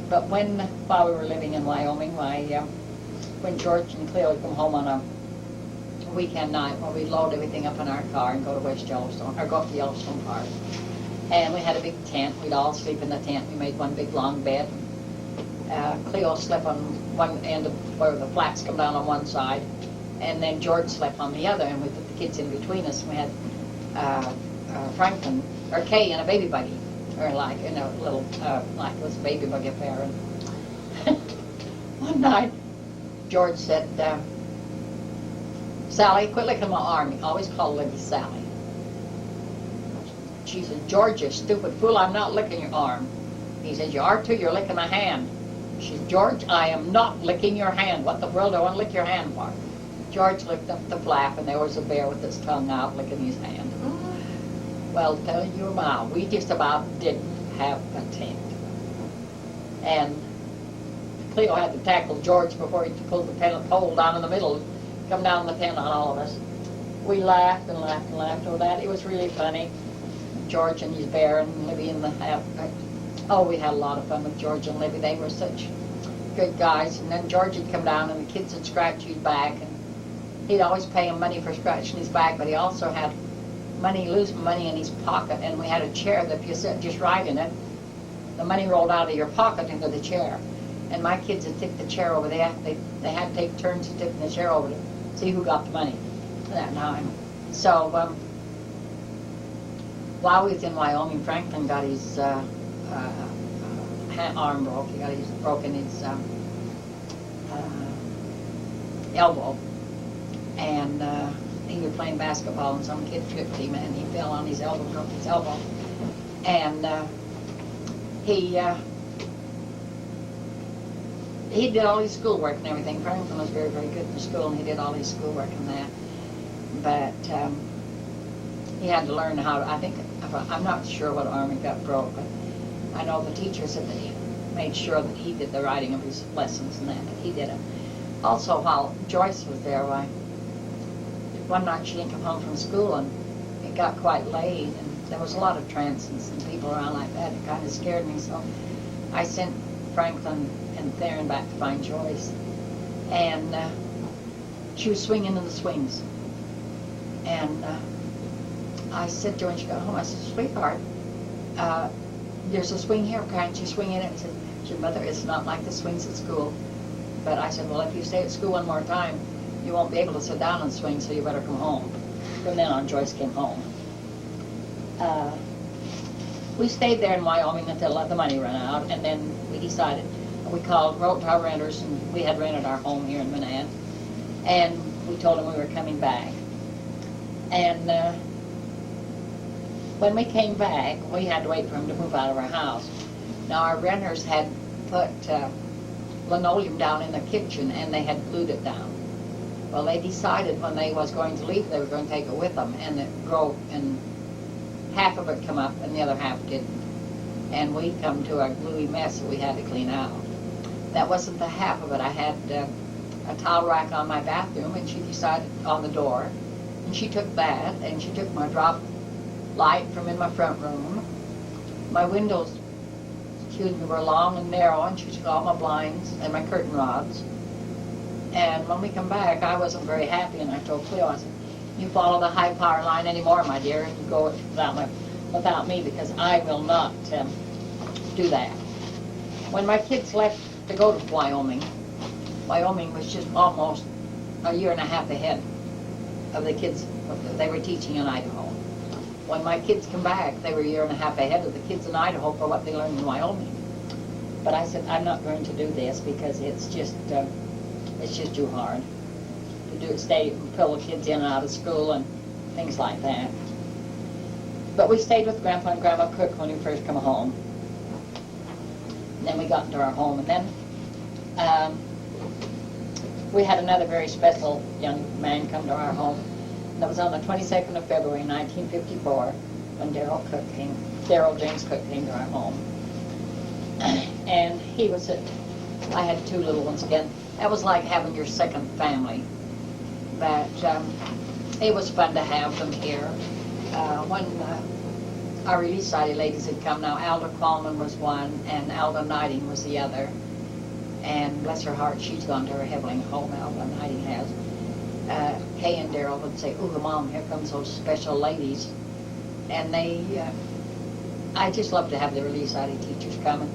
But while we were living in Wyoming, when George and Cleo would come home on a weekend night, well, we'd load everything up in our car and go to West Yellowstone, or go up to Yellowstone Park. And we had a big tent. We'd all sleep in the tent. We made one big long bed. Cleo slept on one end of where the flats come down on one side, and then George slept on the other, and we put the kids in between us. We had Franklin, or Kay, in a baby buggy, or like in a little, like it was a baby buggy affair. And one night, George said, Sally, quit licking my arm. He always called Libby Sally. She said, George, you stupid fool, I'm not licking your arm. He said, you are too, you're licking my hand. She said, George, I am not licking your hand. What the world do I want to lick your hand for? George licked up the flap, and there was a bear with his tongue out licking his hand. Well, tell you now, we just about didn't have a tent. And Cleo had to tackle George before he pulled the pole down in the middle, come down the tent on all of us. We laughed and laughed and laughed over that. It was really funny. George and his bear and Libby in the oh, we had a lot of fun with George and Libby. They were such good guys. And then George would come down and the kids would scratch his back, and he'd always pay him money for scratching his back, but he also had loose money in his pocket, and we had a chair that if you sit just right in it, the money rolled out of your pocket into the chair. And my kids would take the chair over there. They had to take turns to tip the chair over to see who got the money that time. So while we was in Wyoming, Franklin got his arm broke. He got broken his elbow, and he was playing basketball, and some kid tripped him, and he fell on his elbow, broke his elbow, and he did all his schoolwork and everything. Franklin was very, very good in school, and he did all his schoolwork and that. But he had to learn how to, I think, I'm not sure what arm he got broke, but I know the teacher said that he made sure that he did the writing of his lessons and that, but he did it. Also, while Joyce was there, one night she didn't come home from school, and it got quite late, and there was a lot of trances and people around like that. It kind of scared me, so I sent Franklin and Theron back to find Joyce, and she was swinging in the swings, and I said to her when she got home, I said, sweetheart, there's a swing here, can't you swing in it? She said, Mother, it's not like the swings at school. But I said, well, if you stay at school one more time, you won't be able to sit down and swing, so you better come home. From then on, Joyce came home. We stayed there in Wyoming until the money ran out, and then we decided, wrote to our renters, and we had rented our home here in Manad, and we told them we were coming back. And when we came back, we had to wait for him to move out of our house. Now, our renters had put linoleum down in the kitchen, and they had glued it down. Well, they decided when they was going to leave, they were going to take it with them, and it broke, and half of it come up, and the other half didn't. And we come to a gluey mess that we had to clean out. That wasn't the half of it. I had a towel rack on my bathroom, and she decided on the door, and she took that, and she took my drop light from in my front room. My windows, were long and narrow, and she took all my blinds and my curtain rods. And when we come back, I wasn't very happy, and I told Cleo, I said, you follow the high power line anymore, my dear, and you go without me, because I will not do that. When my kids left to go to Wyoming, Wyoming was just almost a year and a half ahead of the kids they were teaching in Idaho. When my kids come back, they were a year and a half ahead of the kids in Idaho for what they learned in Wyoming. But I said, I'm not going to do this because it's just too hard to stay and pull the kids in and out of school and things like that. But we stayed with Grandpa and Grandma Cook when we first come home. And then we got into our home, and then we had another very special young man come to our home. That was on the 22nd of February, 1954, when Darrell Jaynes Cook came to our home. And he was I had two little ones again. That was like having your second family. But it was fun to have them here. When our Relief Society ladies had come. Now, Alda Qualman was one, and Alda Knighting was the other. And bless her heart, she's gone to her heavenly home, Alda Knighting has. Kay and Daryl would say, "Ooh, Mom, here comes those special ladies." And they, I just love to have the Relief Society teachers coming.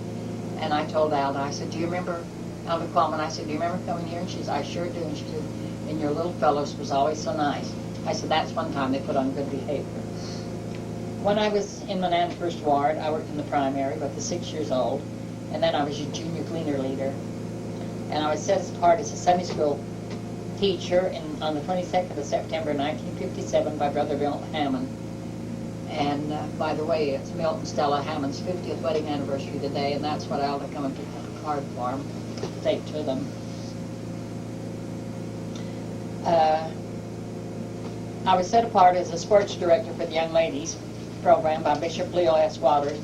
And I told Alda, I said, "Do you remember, Alda Qualman," I said, "do you remember coming here?" And she said, "I sure do." And she said, "And your little fellows was always so nice." I said, "That's one time they put on good behavior." When I was in Manana First Ward, I worked in the primary with the 6 years old, and then I was a junior gleaner leader. And I was set apart as a Sunday school teacher on the 22nd of September 1957 by Brother Bill Hammond. And by the way, it's Milt and Stella Hammond's 50th wedding anniversary today, and that's what Alda come and picked up a card for him to take to them. I was set apart as a sports director for the young ladies program by Bishop Leo S. Waters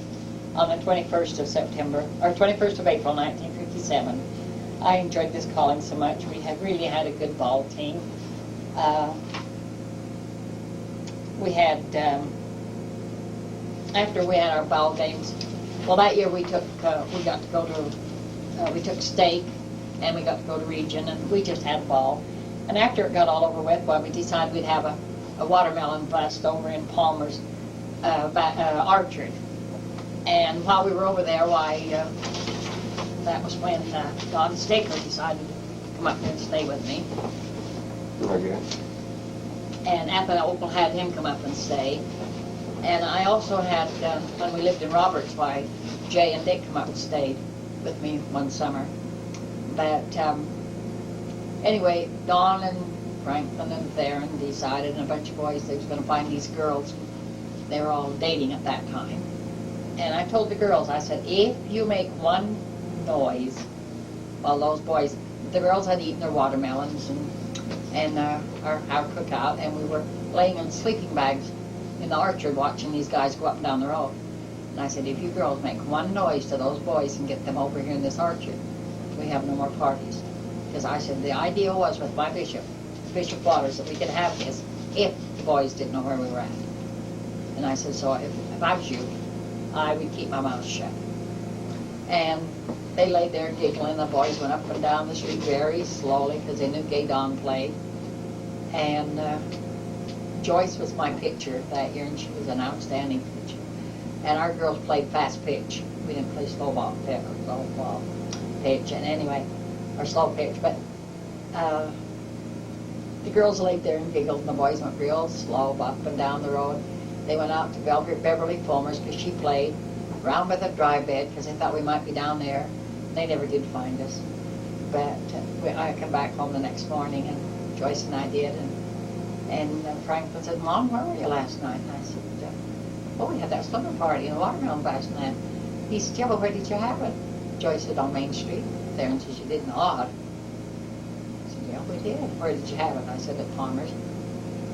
on the 21st of April 1957. I enjoyed this calling so much. We had really had a good ball team. We had, after we had our ball games, well, that year we got to go to, we took stake, and we got to go to region, and we just had a ball. And after it got all over with, well, we decided we'd have a watermelon bust over in Palmer's orchard. And while we were over there, why, that was when Don Staker decided to come up here and stay with me. Okay. And Anthony Opal had him come up and stay. And I also had, when we lived in Roberts, why, Jay and Dick come up and stayed with me one summer. But anyway, Don and Franklin and Theron decided, and a bunch of boys, they was going to find these girls. They were all dating at that time. And I told the girls, I said, if you make one noise while those boys, the girls had eaten their watermelons and our cookout, and we were laying in sleeping bags in the orchard watching these guys go up and down the road. And I said, if you girls make one noise to those boys and get them over here in this orchard, we have no more parties. Because I said the idea was with my bishop, Bishop Waters, that we could have this if the boys didn't know where we were at. And I said, so if I was you, I would keep my mouth shut. And they laid there giggling. The boys went up and down the street very slowly because they knew Gay Don played. And Joyce was my pitcher that year, and she was an outstanding pitcher. And our girls played fast pitch. We didn't play slow ball pitch. And anyway, or slow pitch. But the girls laid there and giggled, and the boys went real slow up and down the road. They went out to Beverly Fulmer's because she played, around by the dry bed because they thought we might be down there. They never did find us. But I come back home the next morning, and Joyce and I did, and Franklin said, Mom, where were you last night? And I said, oh, we had that slumber party in the watermelon bust. And he said, yeah, well, where did you have it? Joyce said, on Main Street. Theron said, you didn't odd. I said, yeah, we did. Where did you have it? I said, at Palmer's.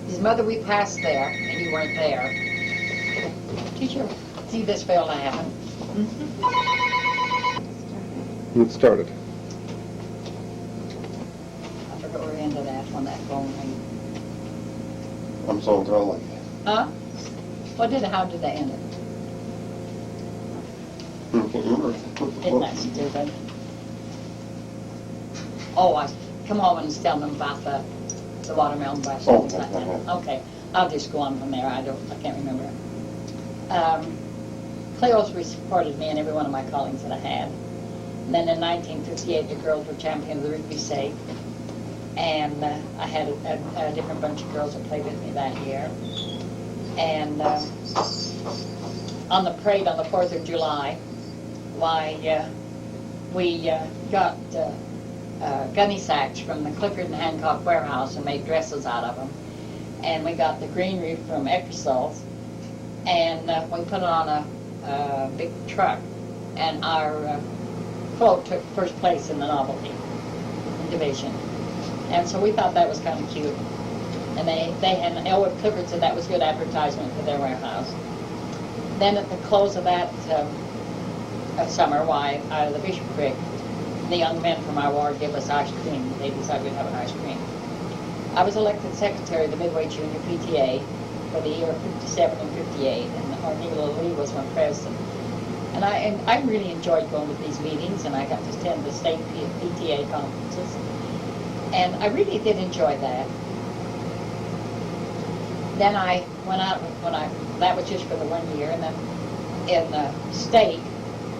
His mother, we passed there, and you weren't there. Did you see this failed to happen? It started. I forgot where we ended that when that phone rang. I'm so thrown like Huh? How did they end it? I can't remember. Isn't that stupid? Oh, I come home and tell them about the watermelon bust. Oh, okay. I'll just go on from there. I can't remember. Cleo's reported me in every one of my callings that I had. And then in 1958, the girls were champion of the Rigby State. And I had a different bunch of girls that played with me that year. And on the parade on the 4th of July, why, we got gunny sacks from the Clifford and Hancock warehouse and made dresses out of them. And we got the greenery from Eckersl's, and we put it on a big truck. And our float took first place in the novelty division. And so we thought that was kind of cute. And they had, Elwood Clifford said that was good advertisement for their warehouse. Then at the close of that summer, why, out of the Bishop Creek, the young men from our ward gave us ice cream. They decided we'd have an ice cream. I was elected secretary of the Midway Junior PTA for the year of 57 and 58, and Cornelia Lee was my president. And I really enjoyed going to these meetings, and I got to attend the state PTA conferences. And I really did enjoy that. Then I went out, that was just for the 1 year, and then in the state,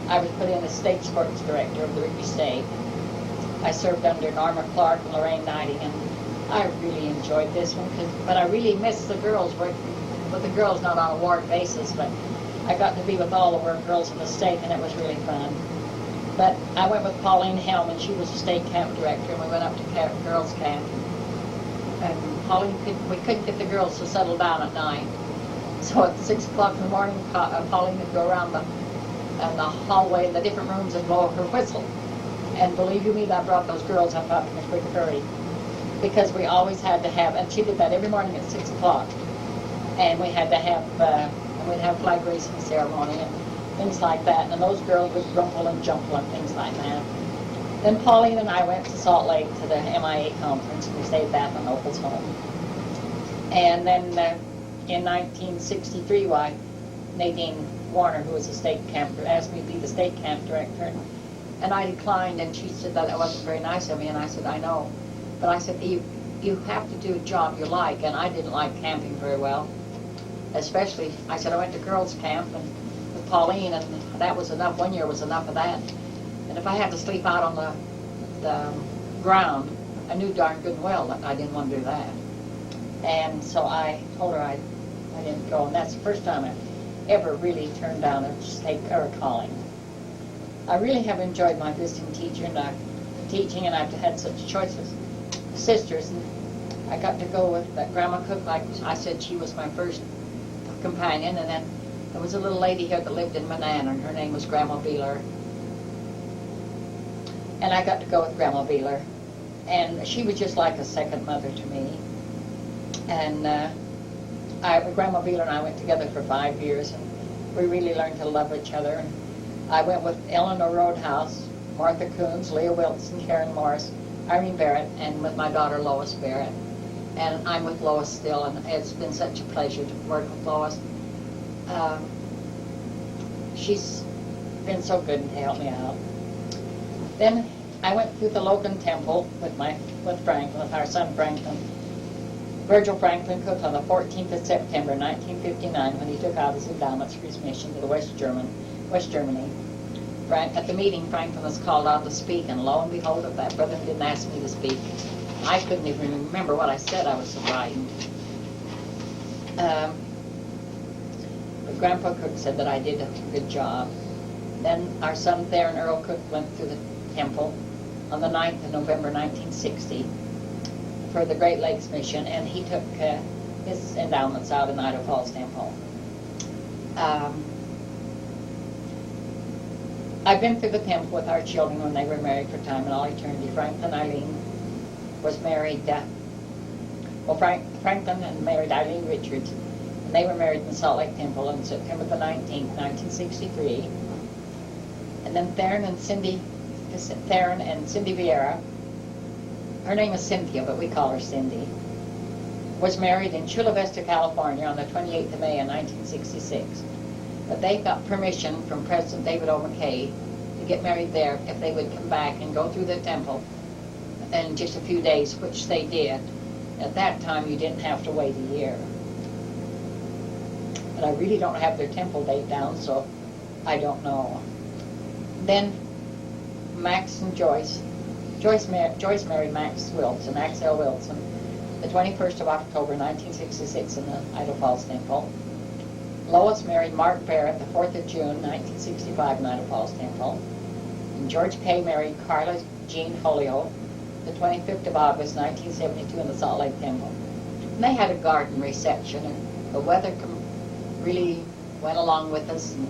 I was put in as state sports director of the Rigby State. I served under Norma Clark and Lorraine Knighting, and I really enjoyed this one, but I really missed the girls, with the girls not on a ward basis, but I got to be with all of our girls in the state, and it was really fun. But I went with Pauline Hellman. She was the state camp director, and we went up to girls' camp. And Pauline, we couldn't get the girls to settle down at night. So at 6 o'clock in the morning, Pauline would go around the hallway in the different rooms and blow her whistle. And believe you me, that brought those girls up in a quick hurry. Because we always had to have, and she did that every morning at 6 o'clock. And we had to have, we'd have flag raising ceremony and things like that. And those girls would rumple and jumple and things like that. Then Pauline and I went to Salt Lake to the MIA conference, and we stayed at Bath and Opal's home. And then in 1963, Nadine Warner, who was a state camp, asked me to be the state camp director. And I declined, and she said that it wasn't very nice of me, and I said, I know. But I said, you have to do a job you like, and I didn't like camping very well. Especially, I said, I went to girls' camp and with Pauline, and that was enough. 1 year was enough of that. And if I had to sleep out on the ground, I knew darn good and well that I didn't want to do that. And so I told her I didn't go, and that's the first time I ever really turned down a state or a calling. I really have enjoyed my visiting teacher and teaching, and I've had such choices sisters, and I got to go with Grandma Cook. Like I said, she was my first companion, and then there was a little lady here that lived in Manan, and her name was Grandma Beeler. And I got to go with Grandma Beeler, and she was just like a second mother to me. And Grandma Beeler and I went together for 5 years, and we really learned to love each other. And I went with Eleanor Roadhouse, Martha Coons, Leah Wilson, Karen Morris, Irene Barrett, and with my daughter Lois Barrett. And I'm with Lois still, and it's been such a pleasure to work with Lois. She's been so good to help me out. Then I went through the Logan Temple with our son Franklin, Virgil Franklin Cook, on the 14th of September 1959, when he took out his endowments for his mission to the West Germany. At the meeting, Franklin was called out to speak, and lo and behold, if that brother didn't ask me to speak, I couldn't even remember what I said. I was so frightened. But Grandpa Cook said that I did a good job. Then our son Theron Earl Cook went through the temple on the 9th of November 1960 for the Great Lakes Mission, and he took his endowments out in Idaho Falls Temple. I've been through the temple with our children when they were married for time and all eternity. Franklin Eileen was married, Franklin and married Eileen Richards, and they were married in the Salt Lake Temple on September the 19th, 1963. And then Theron and Cindy Vieira, her name is Cynthia, but we call her Cindy, was married in Chula Vista, California on the 28th of May in 1966. But they got permission from President David O. McKay to get married there if they would come back and go through the temple in just a few days, which they did. At that time, you didn't have to wait a year. But I really don't have their temple date down, so I don't know. Then Max and Joyce. Joyce married Max Wilson, Max L. Wilson, the 21st of October, 1966 in the Idaho Falls Temple. Lois married Mark Barrett the 4th of June, 1965 in Idaho Falls Temple. And George Kay married Carla Jean Holyoke the 25th of August, 1972 in the Salt Lake Temple. And they had a garden reception, and the weather really went along with us, and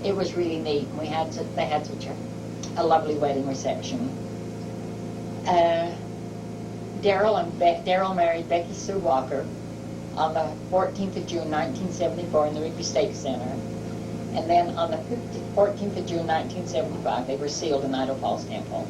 it was really neat. And they had such a lovely wedding reception. Daryl married Becky Sue Walker on the 14th of June, 1974 in the Rigby State Center. And then on the 14th of June, 1975, they were sealed in Idaho Falls Temple.